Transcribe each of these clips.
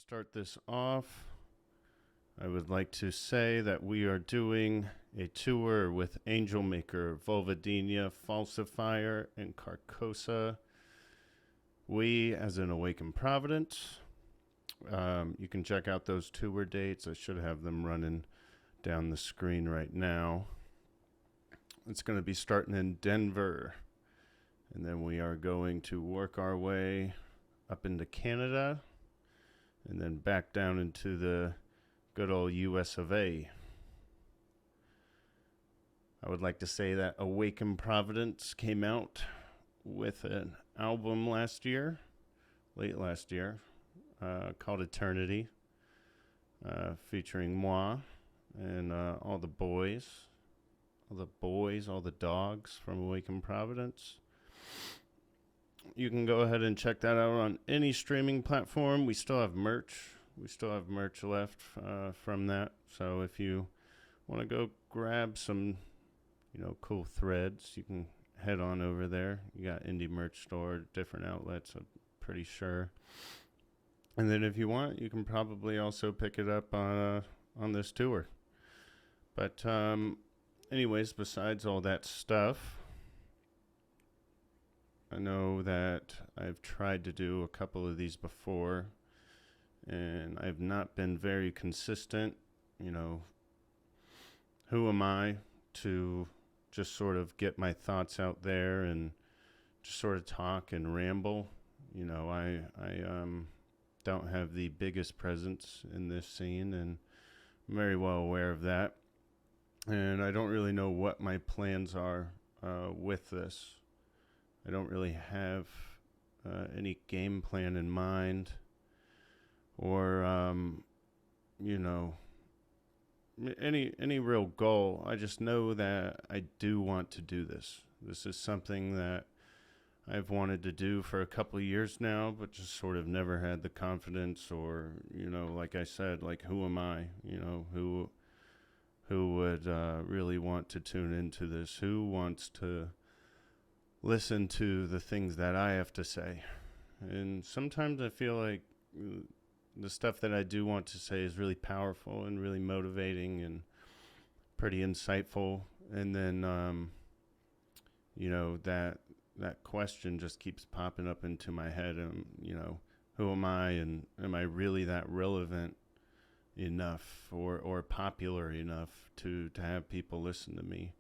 start this off, I would like to say that we are doing a tour with Angel Maker, Vulvodynia, Falsifier, and Carcosa. We, as in Awakened Providence. You can check out those tour dates. I should have them running down the screen right now. It's going to be starting in Denver. And then we are going to work our way up into Canada. And then back down into the good old US of A. I would like to say that Awakened Providence came out with an album late last year, called Eternity, featuring moi and all the dogs from Awakened Providence. You can go ahead and check that out on any streaming platform. We still have merch. We still have merch left from that. So if you want to go grab some, cool threads, you can head on over there. You got indie merch store, different outlets, I'm pretty sure. And then if you want, you can probably also pick it up on this tour. But anyways, besides all that stuff, I know that I've tried to do a couple of these before, and I've not been very consistent. Who am I to just sort of get my thoughts out there and just sort of talk and ramble? I don't have the biggest presence in this scene, and I'm very well aware of that. And I don't really know what my plans are with this. I don't really have any game plan in mind or, any real goal. I just know that I do want to do this. This is something that I've wanted to do for a couple of years now, but just sort of never had the confidence or, like I said, like, who am I? Who would really want to tune into this? Who wants to listen to the things that I have to say? And sometimes I feel like the stuff that I do want to say is really powerful and really motivating and pretty insightful. And then, that question just keeps popping up into my head. And, who am I, and am I really that relevant enough or popular enough to have people listen to me?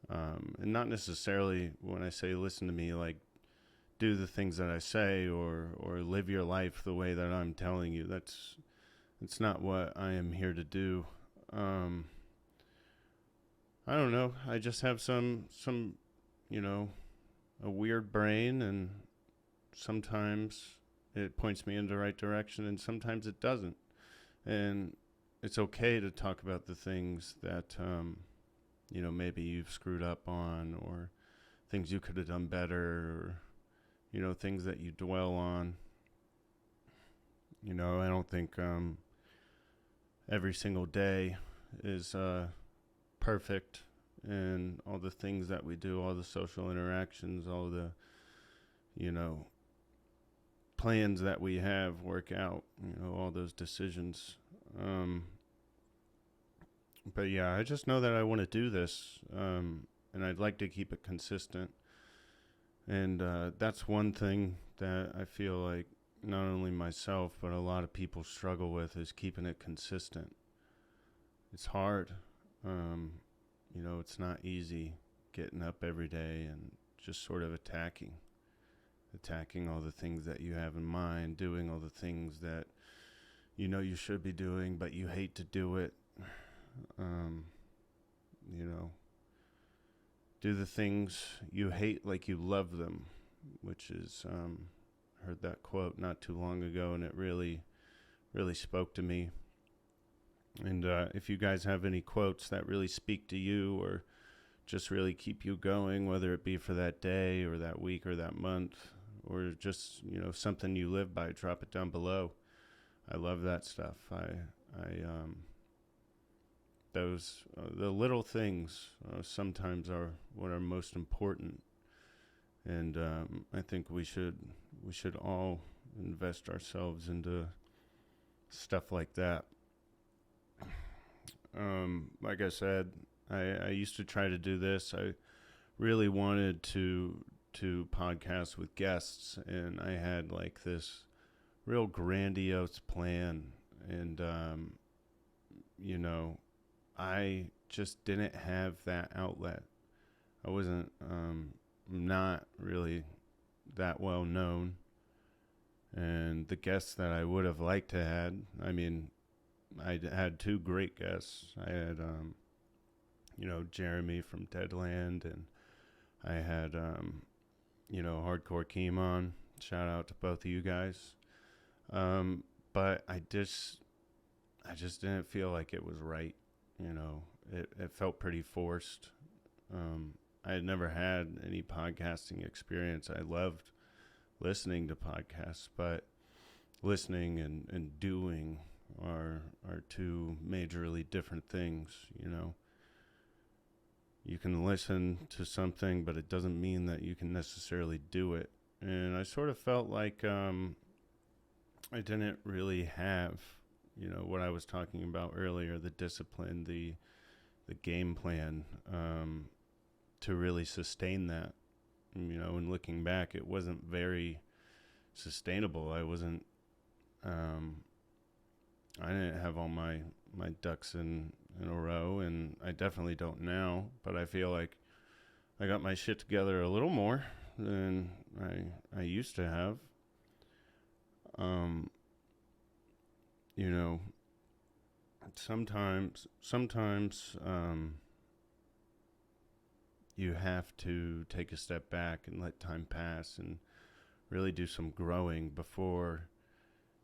And not necessarily, when I say listen to me, like do the things that I say or live your life the way that I'm telling you. It's not what I am here to do. I don't know. I just have some a weird brain, and sometimes it points me in the right direction and sometimes it doesn't. And it's okay to talk about the things that, maybe you've screwed up on, or things you could have done better, or, things that you dwell on. I don't think every single day is perfect, and all the things that we do, all the social interactions, all the, plans that we have work out, all those decisions. But yeah, I just know that I want to do this, and I'd like to keep it consistent. And that's one thing that I feel like not only myself, but a lot of people struggle with, is keeping it consistent. It's hard. It's not easy getting up every day and just sort of attacking all the things that you have in mind, doing all the things that you should be doing, but you hate to do it. Do the things you hate like you love them, which is, I heard that quote not too long ago, and it really, really spoke to me. And if you guys have any quotes that really speak to you or just really keep you going, whether it be for that day or that week or that month, or just, something you live by, drop it down below. I love that stuff. The little things sometimes are what are most important. And I think we should all invest ourselves into stuff like that. Like I said, I used to try to do this. I really wanted to podcast with guests, and I had like this real grandiose plan, and you know, I just didn't have that outlet. I wasn't not really that well known, and the guests that I would have liked to had, I mean, I had two great guests. I had Jeremy from Deadland, and I had Hardcore Keemon. Shout out to both of you guys. But I just didn't feel like it was right. It felt pretty forced. I had never had any podcasting experience. I loved listening to podcasts, but listening and doing are two majorly different things. You can listen to something, but it doesn't mean that you can necessarily do it. And I sort of felt like I didn't really have, what I was talking about earlier, the discipline, the game plan, to really sustain that. And looking back, it wasn't very sustainable. I didn't have all my ducks in a row, and I definitely don't now, but I feel like I got my shit together a little more than I used to have. Sometimes you have to take a step back and let time pass and really do some growing before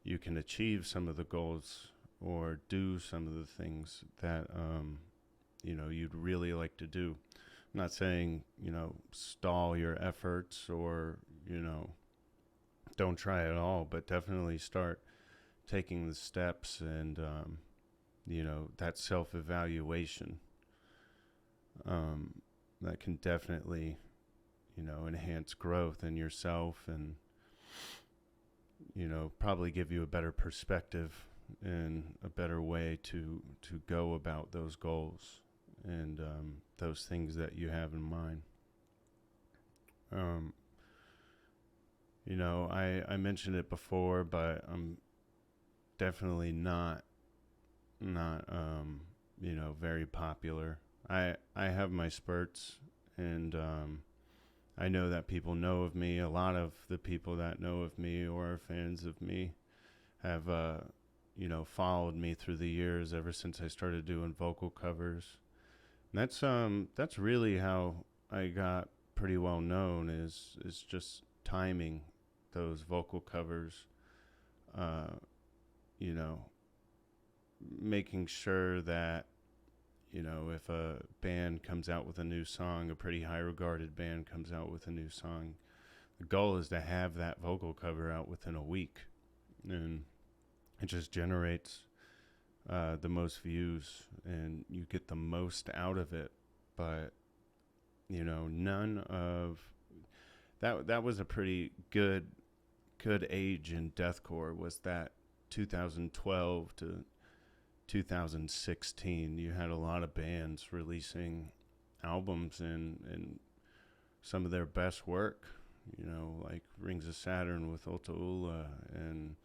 you can achieve some of the goals or do some of the things that you'd really like to do. I'm not saying stall your efforts or don't try at all, but definitely start taking the steps and that self-evaluation that can definitely enhance growth in yourself and probably give you a better perspective and a better way to go about those goals and those things that you have in mind. I mentioned it before, but I'm definitely not very popular. I have my spurts, and I know that people know of me. A lot of the people that know of me or are fans of me have followed me through the years ever since I started doing vocal covers. And that's really how I got pretty well known is just timing those vocal covers, making sure that if a band comes out with a new song, a pretty high regarded band comes out with a new song, the goal is to have that vocal cover out within a week, and it just generates the most views and you get the most out of it. But none of that was a pretty good age in deathcore, was that 2012 to 2016. You had a lot of bands releasing albums and some of their best work, like Rings of Saturn with Ulta Ula and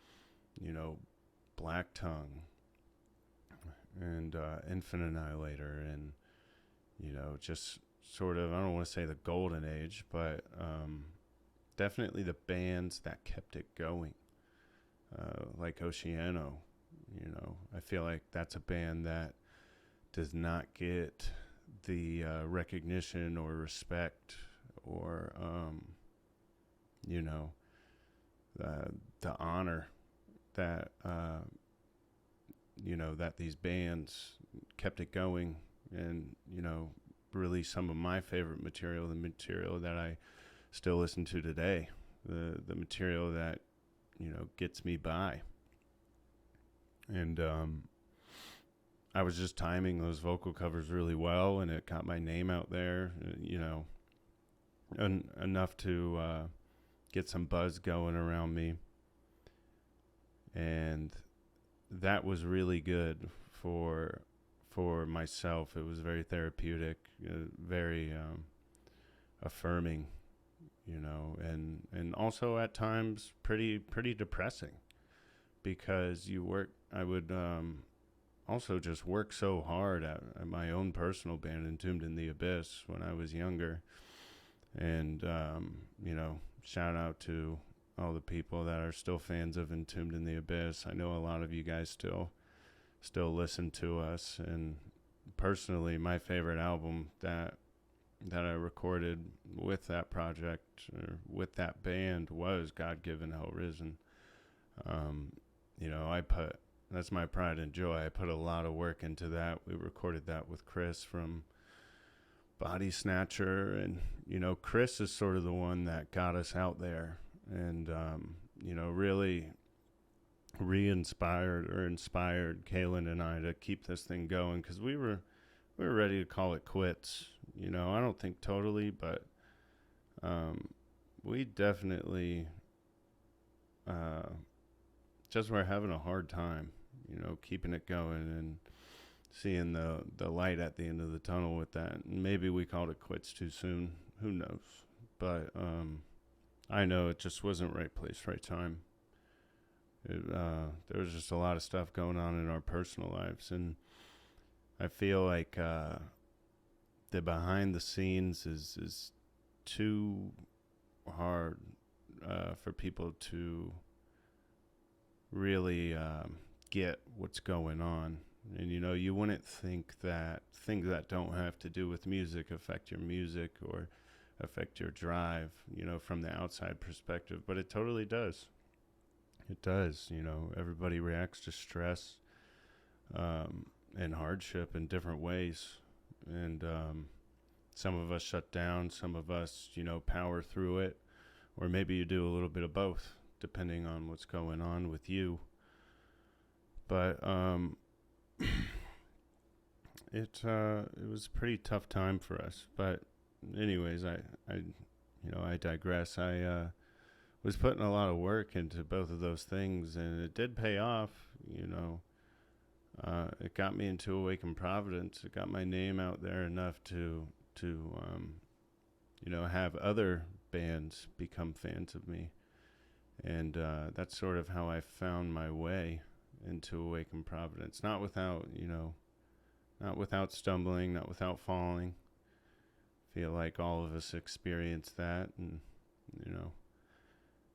Black Tongue and Infinite Annihilator, and just sort of, I don't want to say the golden age, but definitely the bands that kept it going, like Oceano. I feel like that's a band that does not get the recognition or respect or the honor that that these bands kept it going, and release some of my favorite material, the material that I still listen to today, the material that gets me by. And I was just timing those vocal covers really well, and it got my name out there, enough to get some buzz going around me. And that was really good for myself. It was very therapeutic, very affirming, and also at times pretty depressing, because I would also just work so hard at my own personal band, Entombed in the Abyss, when I was younger. And, shout out to all the people that are still fans of Entombed in the Abyss. I know a lot of you guys still listen to us. And personally, my favorite album that I recorded with that project, or with that band, was God Given Hell Risen. That's my pride and joy. I put a lot of work into that. We recorded that with Chris from Body Snatcher, and Chris is sort of the one that got us out there, and really inspired Kaylin and I to keep this thing going, because we were ready to call it quits. I don't think totally, but we definitely just were having a hard time, keeping it going and seeing the light at the end of the tunnel with that. Maybe we called it quits too soon. Who knows? But I know it just wasn't right place, right time. There was just a lot of stuff going on in our personal lives, and I feel like the behind the scenes is too hard for people to really get what's going on. And you wouldn't think that things that don't have to do with music affect your music or affect your drive, from the outside perspective, but it totally does. It does. Everybody reacts to stress and hardship in different ways, and some of us shut down, some of us power through it, or maybe you do a little bit of both, depending on what's going on with you. But it was a pretty tough time for us. But anyways, I digress. I was putting a lot of work into both of those things, and it did pay off. It got me into Awaken Providence. It got my name out there enough to have other bands become fans of me. And that's sort of how I found my way into Awaken Providence. Not without stumbling, not without falling. Feel like all of us experience that, and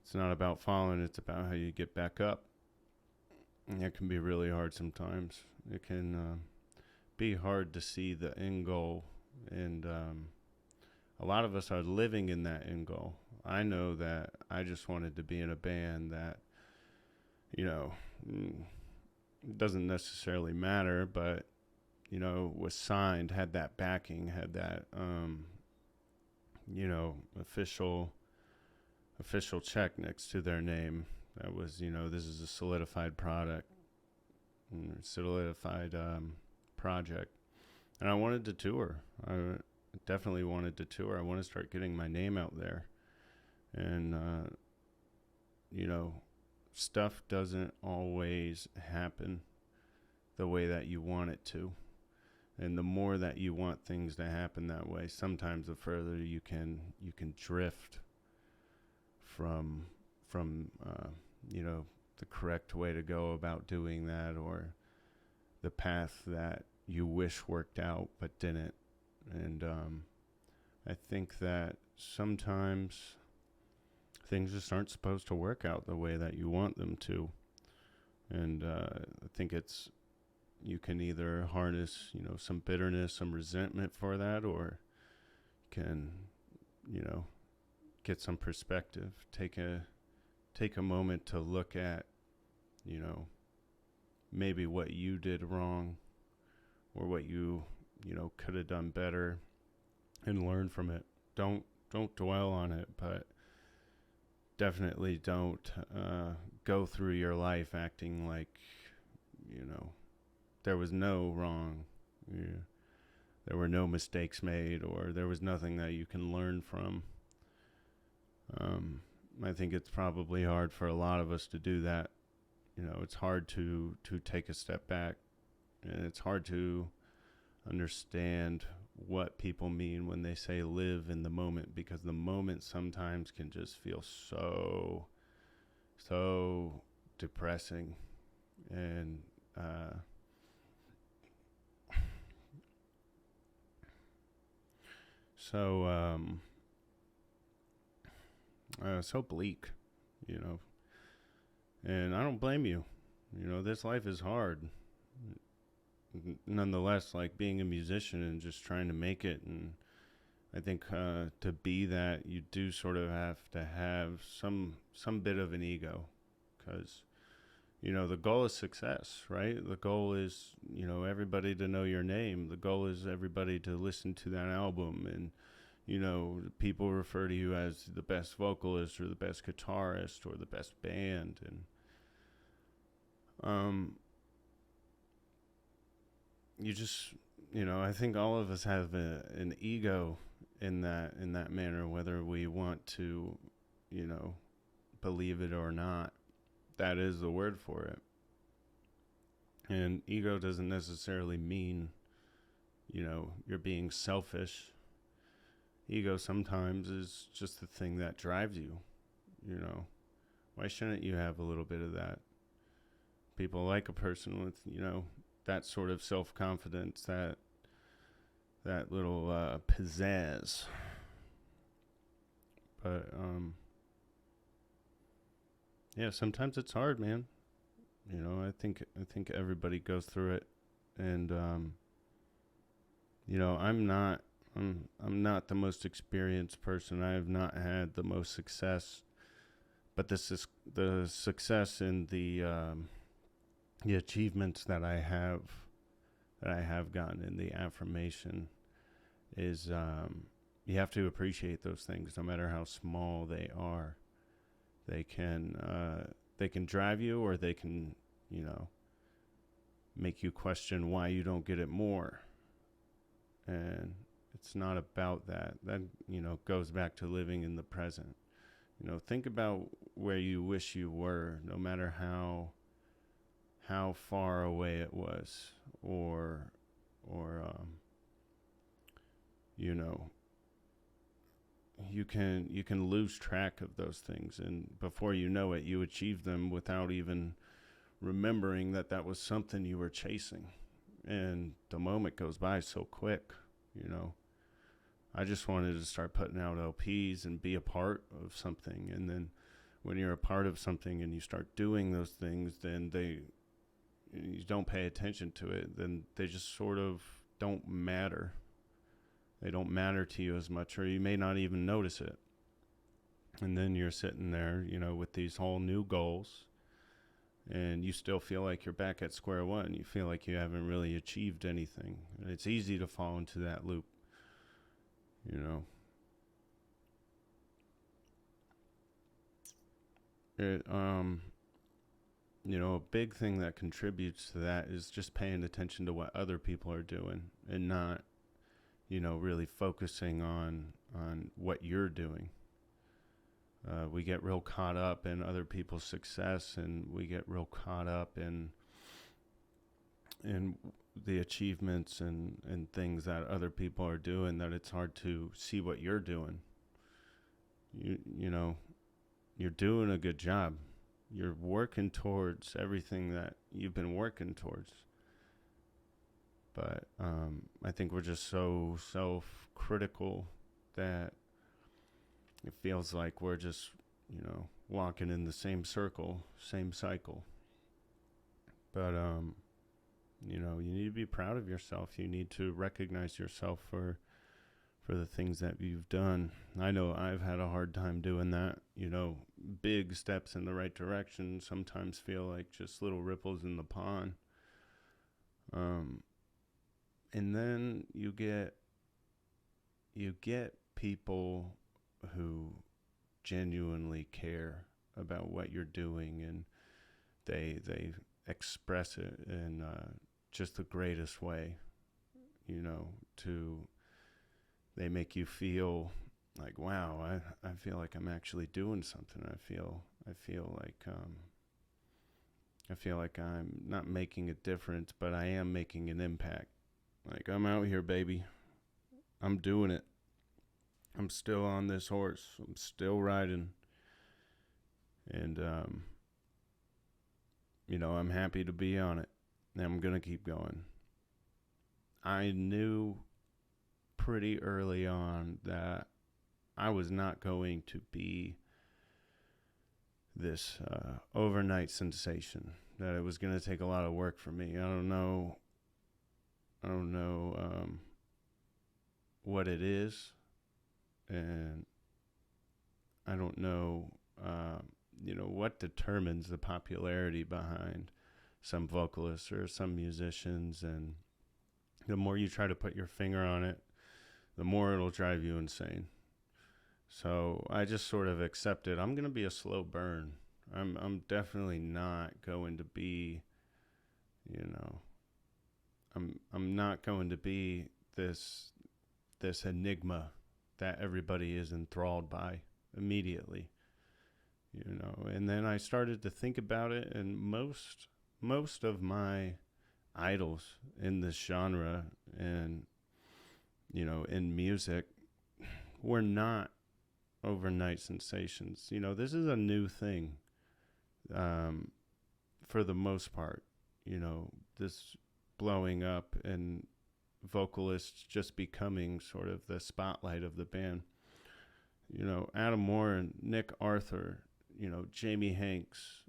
it's not about falling, it's about how you get back up. And it can be really hard sometimes. It can be hard to see the end goal, and a lot of us are living in that end goal. I know that I just wanted to be in a band that, doesn't necessarily matter, but, was signed, had that backing, had that, official check next to their name. That was, this is a solidified product, solidified project. And I wanted to tour. I definitely wanted to tour. I want to start getting my name out there. And, stuff doesn't always happen the way that you want it to. And the more that you want things to happen that way, sometimes the further you can drift from the correct way to go about doing that, or the path that you wish worked out but didn't. And I think that sometimes things just aren't supposed to work out the way that you want them to. And I think you can either harness, some bitterness, some resentment for that, or can, get some perspective. Take a moment to look at, maybe what you did wrong, or what you could have done better, and learn from it. Don't dwell on it, but definitely don't go through your life acting like, there was no wrong. There were no mistakes made, or there was nothing that you can learn from. I think it's probably hard for a lot of us to do that, it's hard to take a step back, and it's hard to understand what people mean when they say live in the moment, because the moment sometimes can just feel so depressing. And so so bleak, you know. And I don't blame you. This life is hard. Nonetheless, like being a musician and just trying to make it, and I think to be that, you do sort of have to have some bit of an ego, because the goal is success, right? The goal is everybody to know your name. The goal is everybody to listen to that album, and people refer to you as the best vocalist or the best guitarist or the best band. And you just I think all of us have an ego in that manner, whether we want to believe it or not. That is the word for it. And ego doesn't necessarily mean you're being selfish. Ego sometimes is just the thing that drives you. Why shouldn't you have a little bit of that? People like a person with that sort of self-confidence, that little pizzazz. But yeah, sometimes it's hard, man. I think everybody goes through it. And I'm not the most experienced person. I have not had the most success, but this is the success in the achievements that I have gotten, in the affirmation, is you have to appreciate those things, no matter how small they are. They can drive you, or they can make you question why you don't get it more. And it's not about that. That goes back to living in the present. Think about where you wish you were, no matter how far away it was, or you can lose track of those things, and before you know it, you achieve them without even remembering that was something you were chasing. And the moment goes by so quick. I just wanted to start putting out LPs and be a part of something, and then when you're a part of something and you start doing those things, then you don't pay attention to it, then they just sort of don't matter. They don't matter to you as much, or you may not even notice it. And then you're sitting there, with these whole new goals, and you still feel like you're back at square one. You feel like you haven't really achieved anything. And it's easy to fall into that loop, It, a big thing that contributes to that is just paying attention to what other people are doing, and not, really focusing on what you're doing. We get real caught up in other people's success, and we get real caught up in the achievements and things that other people are doing, that it's hard to see what you're doing. You're doing a good job. You're working towards everything that you've been working towards. But I think we're just so self-critical that it feels like we're just, walking in the same circle, same cycle. But, you need to be proud of yourself. You need to recognize yourself for the things that you've done. I know I've had a hard time doing that. Big steps in the right direction sometimes feel like just little ripples in the pond. And then you get people who genuinely care about what you're doing, and they express it in just the greatest way. They make you feel like, wow, I feel like I'm actually doing something. I feel like I feel like I'm not making a difference, but I am making an impact. Like, I'm out here, baby. I'm doing it. I'm still on this horse. I'm still riding. And, I'm happy to be on it. And I'm going to keep going. I knew pretty early on that I was not going to be this overnight sensation, that it was going to take a lot of work for me. I don't know what it is, and I don't know what determines the popularity behind some vocalists or some musicians. And the more you try to put your finger on it, the more it'll drive you insane. So I just sort of accepted I'm going to be a slow burn. I'm definitely not going to be, I'm not going to be this enigma that everybody is enthralled by immediately. And then I started to think about it, and most of my idols in this genre and in music were not overnight sensations. This is a new thing, for the most part. This blowing up and vocalists just becoming sort of the spotlight of the band. Adam Moore and Nick Arthur, Jamie Hanks,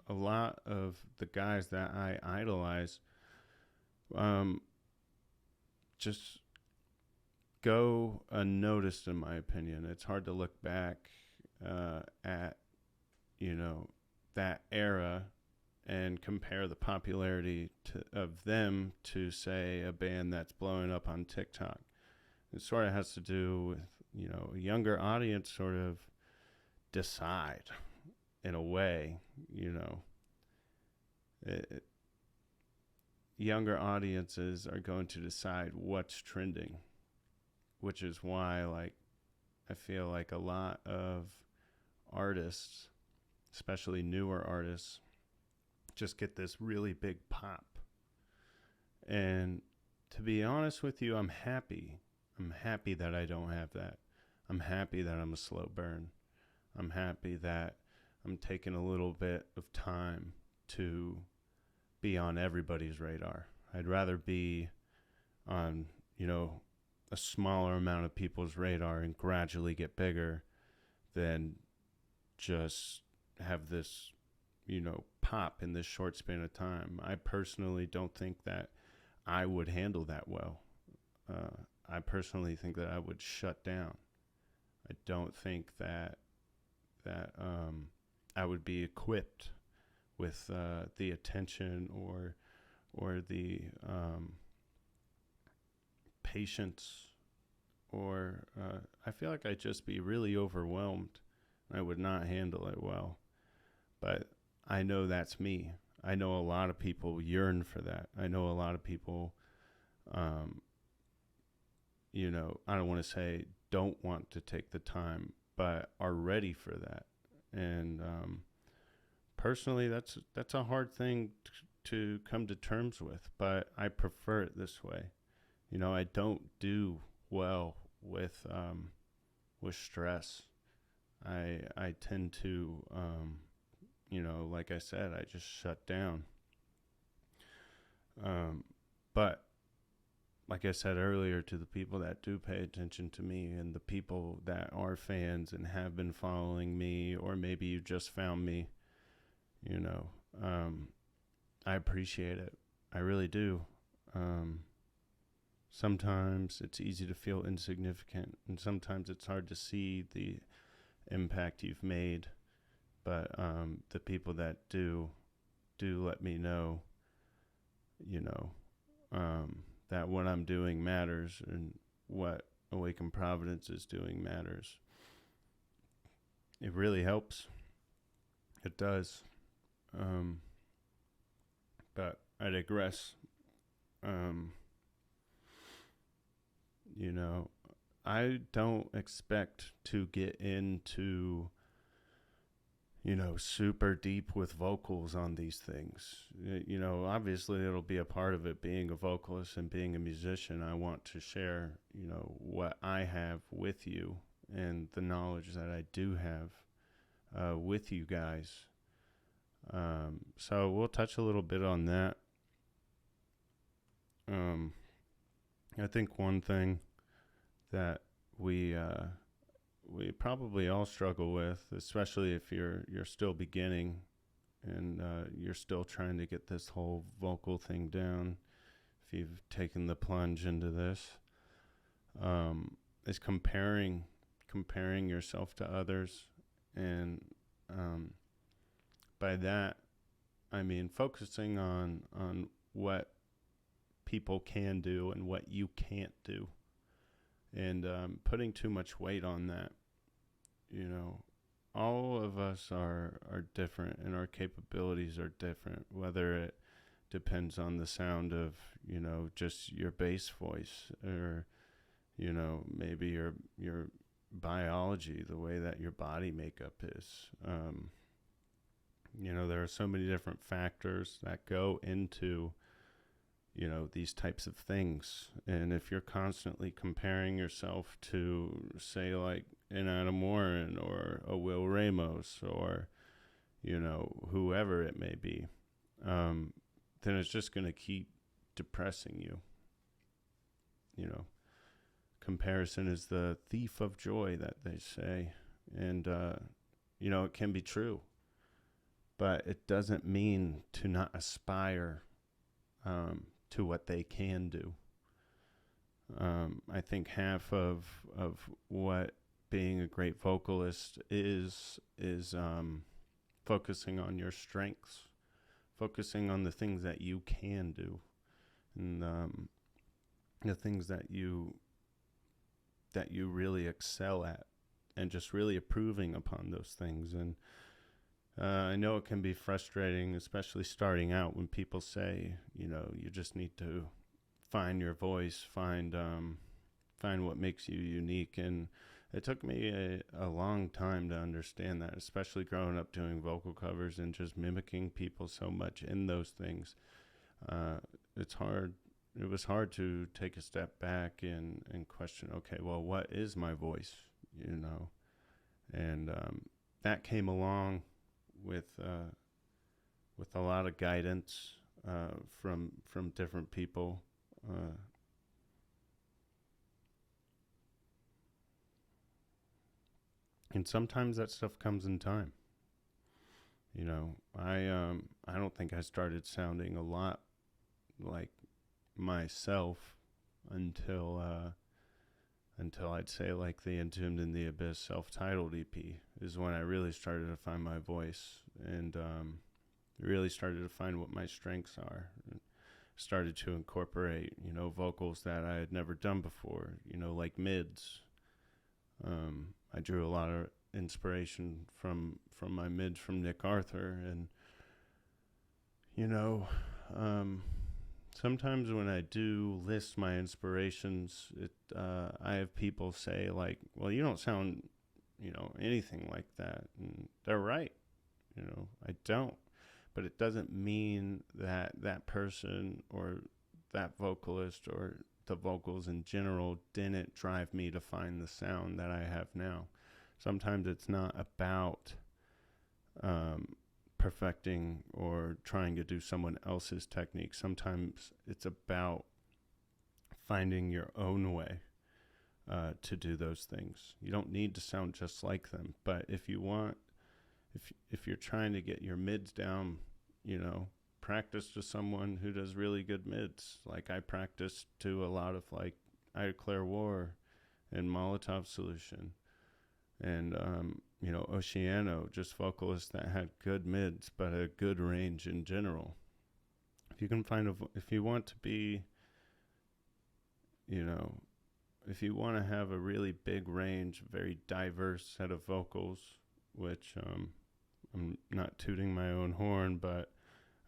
a lot of the guys that I idolize, just go unnoticed, in my opinion. It's hard to look back at, that era and compare the popularity of them to, say, a band that's blowing up on TikTok. It sort of has to do with, a younger audience sort of decide, in a way, younger audiences are going to decide what's trending, which is why, I feel like a lot of artists, especially newer artists, just get this really big pop. And to be honest with you, I'm happy. I'm happy that I don't have that. I'm happy that I'm a slow burn. I'm happy that I'm taking a little bit of time to be on everybody's radar. I'd rather be on, a smaller amount of people's radar and gradually get bigger than just have this, pop in this short span of time. I personally don't think that I would handle that well. I personally think that I would shut down. I don't think that I would be equipped with the attention or the patience, or I feel like I'd just be really overwhelmed. I would not handle it well. But I know that's me. I know a lot of people yearn for that. I know a lot of people, I don't want to say don't want to take the time, but are ready for that. And personally, that's a hard thing to come to terms with, but I prefer it this way. I don't do well with stress. I tend to, like I said, I just shut down. But like I said earlier, to the people that do pay attention to me and the people that are fans and have been following me, or maybe you just found me, I appreciate it. I really do. Sometimes it's easy to feel insignificant, and sometimes it's hard to see the impact you've made. But the people that do let me know, that what I'm doing matters, and what Awaken Providence is doing matters. It really helps. It does. But I digress. I don't expect to get into, super deep with vocals on these things. Obviously it'll be a part of it being a vocalist and being a musician. I want to share, what I have with you and the knowledge that I do have with you guys. So we'll touch a little bit on that. I think one thing that we probably all struggle with, especially if you're still beginning and you're still trying to get this whole vocal thing down, if you've taken the plunge into this, is comparing yourself to others. And by that, I mean focusing on what people can do and what you can't do, and putting too much weight on that. All of us are different, and our capabilities are different, whether it depends on the sound of just your bass voice, or maybe your biology, the way that your body makeup is. There are so many different factors that go into these types of things. And if you're constantly comparing yourself to, say, like an Adam Warren or a Will Ramos, or whoever it may be, then it's just going to keep depressing you. Comparison is the thief of joy, that they say. And it can be true, but it doesn't mean to not aspire to what they can do. I think half of what being a great vocalist is focusing on your strengths, focusing on the things that you can do, and the things that you really excel at, and just really improving upon those things. And I know it can be frustrating, especially starting out, when people say, you just need to find your voice, find what makes you unique. And it took me a long time to understand that, especially growing up doing vocal covers and just mimicking people so much in those things. It's hard. It was hard to take a step back and question, okay, well, what is my voice? And that came along with a lot of guidance from different people. And sometimes that stuff comes in time. I don't think I started sounding a lot like myself until I'd say like the Entombed in the Abyss self-titled EP is when I really started to find my voice, and really started to find what my strengths are. And started to incorporate, vocals that I had never done before, like mids. I drew a lot of inspiration from my mids from Nick Arthur, and sometimes when I do list my inspirations, I have people say like, well, you don't sound, anything like that. And they're right. I don't. But it doesn't mean that that person or that vocalist or the vocals in general didn't drive me to find the sound that I have now. Sometimes it's not about perfecting or trying to do someone else's technique. Sometimes it's about finding your own way to do those things. You don't need to sound just like them, but if you want, if you're trying to get your mids down, practice to someone who does really good mids. Like I practiced to a lot of like I Declare War and Molotov Solution, and Oceano, just vocalists that had good mids but a good range in general. If you can find if you want to be, if you want to have a really big range, very diverse set of vocals, which I'm not tooting my own horn, but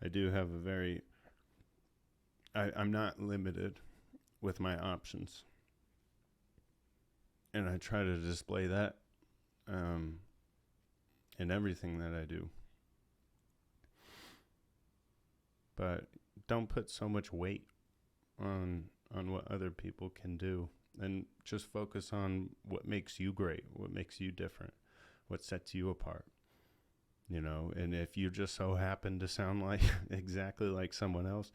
I do have I'm not limited with my options. And I try to display that. in everything that I do. But don't put so much weight on what other people can do, and just focus on what makes you great, what makes you different, what sets you apart. And if you just so happen to sound like exactly like someone else,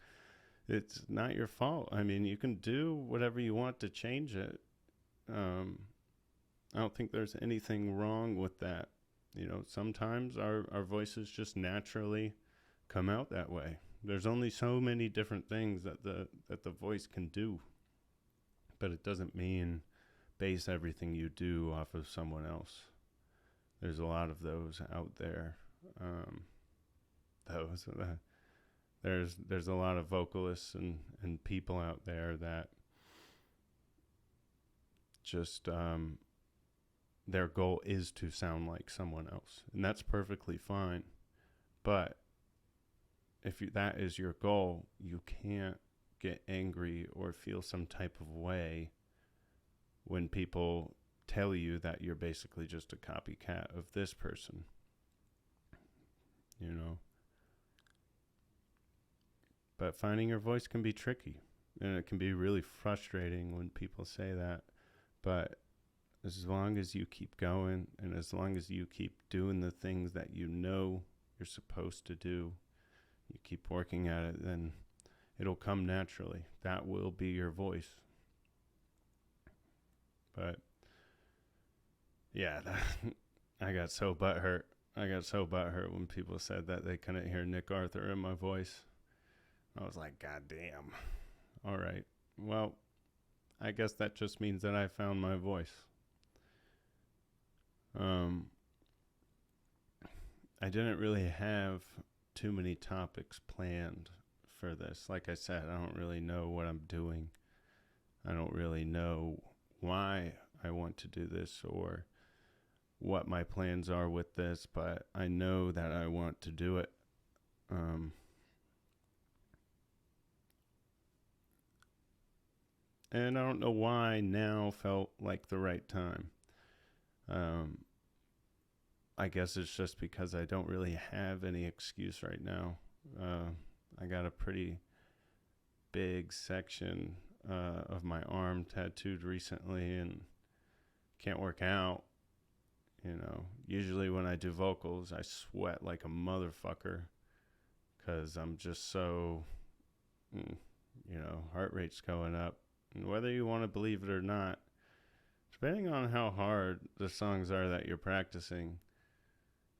it's not your fault. I mean, you can do whatever you want to change it. I don't think there's anything wrong with that. Sometimes our voices just naturally come out that way. There's only so many different things that the voice can do, but it doesn't mean base everything you do off of someone else. There's a lot of those out there. There's a lot of vocalists and people out there that just their goal is to sound like someone else, and that's perfectly fine. But if that is your goal, you can't get angry or feel some type of way when people tell you that you're basically just a copycat of this person. But finding your voice can be tricky, and it can be really frustrating when people say that. But as long as you keep going, and as long as you keep doing the things that you're supposed to do, you keep working at it, then it'll come naturally. That will be your voice. But yeah, I got so butthurt. When people said that they couldn't hear Nick Arthur in my voice. I was like, God damn. All right. Well, I guess that just means that I found my voice. I didn't really have too many topics planned for this. Like I said, I don't really know what I'm doing. I don't really know why I want to do this or what my plans are with this, but I know that I want to do it. And I don't know why now felt like the right time. I guess it's just because I don't really have any excuse right now. I got a pretty big section of my arm tattooed recently and can't work out. Usually when I do vocals, I sweat like a motherfucker because I'm just so, heart rate's going up. And whether you want to believe it or not, depending on how hard the songs are that you're practicing,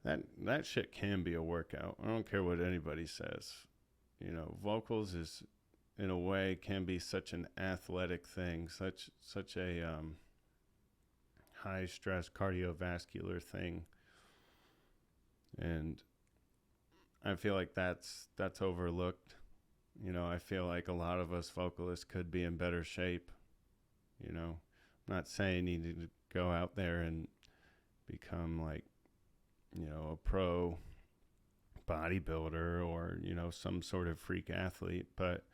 that shit can be a workout. I don't care what anybody says. Vocals is, in a way, can be such an athletic thing, such a high stress cardiovascular thing, and I feel like that's overlooked. I feel like a lot of us vocalists could be in better shape. I'm not saying you need to go out there and become like, a pro bodybuilder or, some sort of freak athlete, but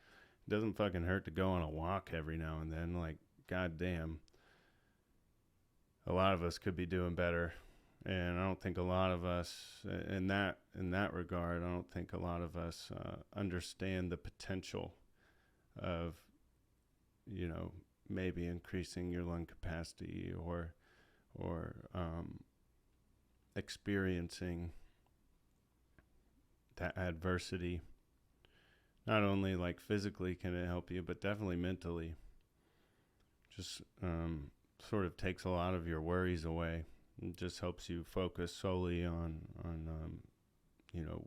it doesn't fucking hurt to go on a walk every now and then. Like, goddamn, a lot of us could be doing better. And I don't think a lot of us, in that regard, I don't think a lot of us understand the potential of, maybe increasing your lung capacity or experiencing that adversity. Not only like physically can it help you, but definitely mentally. Just sort of takes a lot of your worries away. It just helps you focus solely on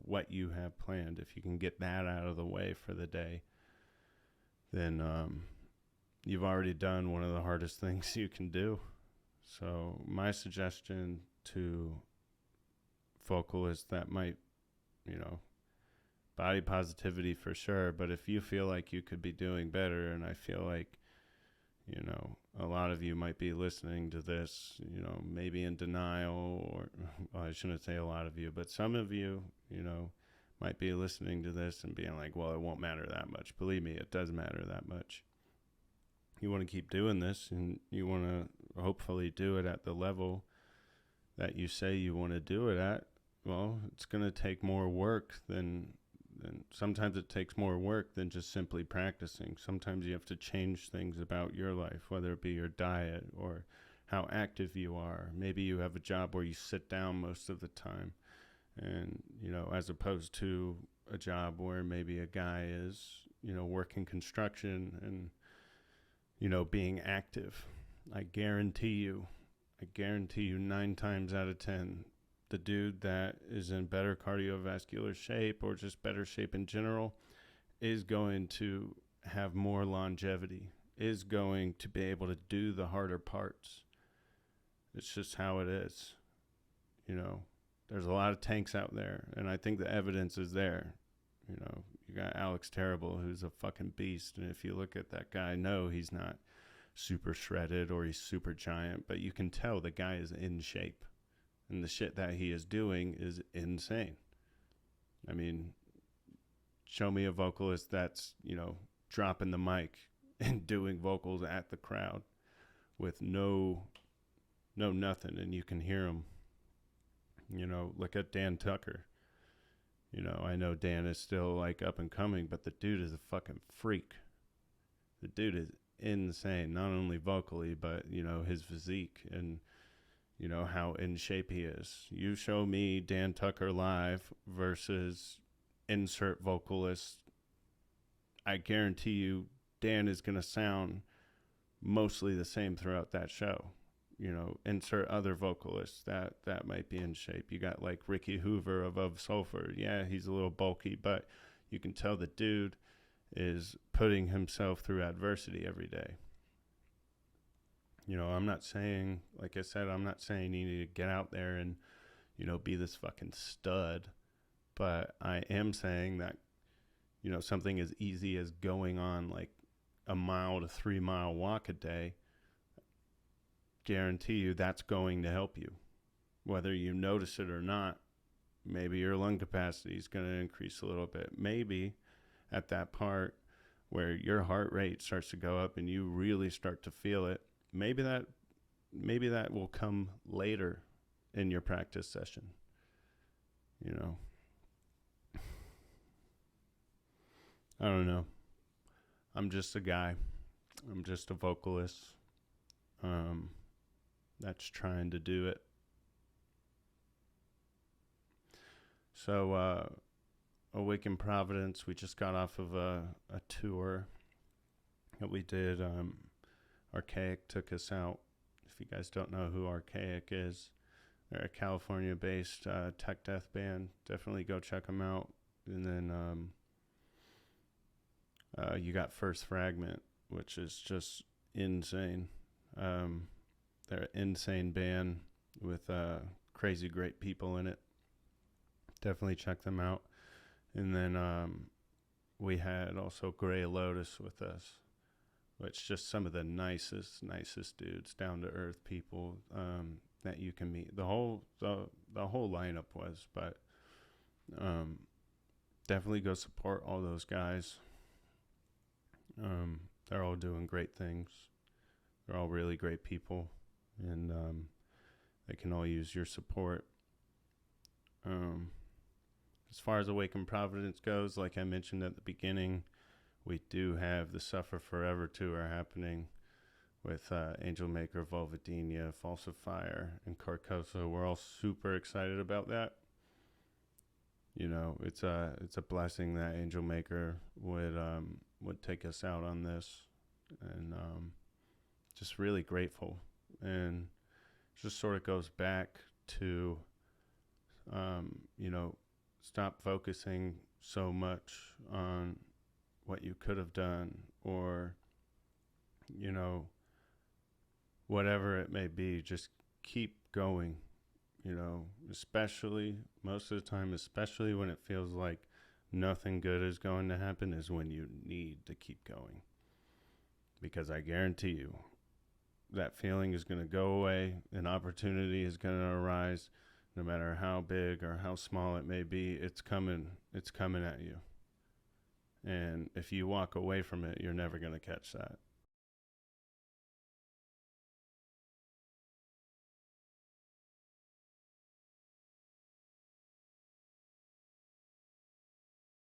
what you have planned. If you can get that out of the way for the day, then you've already done one of the hardest things you can do. So my suggestion to vocalists that might, body positivity for sure, but if you feel like you could be doing better, and I feel like, a lot of you might be listening to this, maybe in denial, or well, I shouldn't say a lot of you, but some of you, might be listening to this and being like, well, it won't matter that much. Believe me, it does matter that much. You want to keep doing this, and you want to hopefully do it at the level that you say you want to do it at. well, it's going to take more work than sometimes it takes more work than just simply practicing. Sometimes you have to change things about your life, whether it be your diet or how active you are. Maybe you have a job where you sit down most of the time, and as opposed to a job where maybe a guy is working construction and being active. I guarantee you 9 times out of 10, the dude that is in better cardiovascular shape or just better shape in general is going to have more longevity, is going to be able to do the harder parts. It's just how it is. There's a lot of tanks out there, and I think the evidence is there. You got Alex Terrible, who's a fucking beast, and if you look at that guy, no, he's not super shredded or he's super giant, but you can tell the guy is in shape. And the shit that he is doing is insane. I mean, show me a vocalist that's, dropping the mic and doing vocals at the crowd with no nothing, and you can hear him. Look at Dan Tucker. I know Dan is still like up and coming, but the dude is a fucking freak. The dude is insane, not only vocally, but, his physique and how in shape he is. You show me Dan Tucker live versus insert vocalist, I guarantee you Dan is going to sound mostly the same throughout that show. Insert other vocalists that might be in shape. You got like Ricky Hoover of Sulfur. Yeah, he's a little bulky, but you can tell the dude is putting himself through adversity every day. I'm not saying, like I said, I'm not saying you need to get out there and, be this fucking stud. But I am saying that, something as easy as going on like a 1 to 3 mile walk a day, guarantee you that's going to help you. Whether you notice it or not, maybe your lung capacity is going to increase a little bit. Maybe at that part where your heart rate starts to go up and you really start to feel it, maybe that will come later in your practice session. I don't know. I'm just a guy. I'm just a vocalist that's trying to do it. So Awaken Providence, we just got off of a tour that we did. Archaic took us out. If you guys don't know who Archaic is, they're a California-based tech death band. Definitely go check them out. And then you got First Fragment, which is just insane. They're an insane band with crazy great people in it. Definitely check them out. And then we had also Grey Lotus with us, which just some of the nicest dudes, down to earth people that you can meet. The whole lineup was, but definitely go support all those guys. They're all doing great things. They're all really great people, and they can all use your support. As far as Awaken Providence goes, like I mentioned at the beginning, we do have the Suffer Forever tour happening with Angel Maker, Vulvodynia, Falsifier, and Carcosa. We're all super excited about that. It's a blessing that Angel Maker would take us out on this, and just really grateful. And it just sort of goes back to stop focusing so much on what you could have done, or whatever it may be. Just keep going, especially most of the time, especially when it feels like nothing good is going to happen, is when you need to keep going. Because I guarantee you that feeling is going to go away, an opportunity is going to arise. No matter how big or how small it may be, it's coming at you. And if you walk away from it, you're never going to catch that.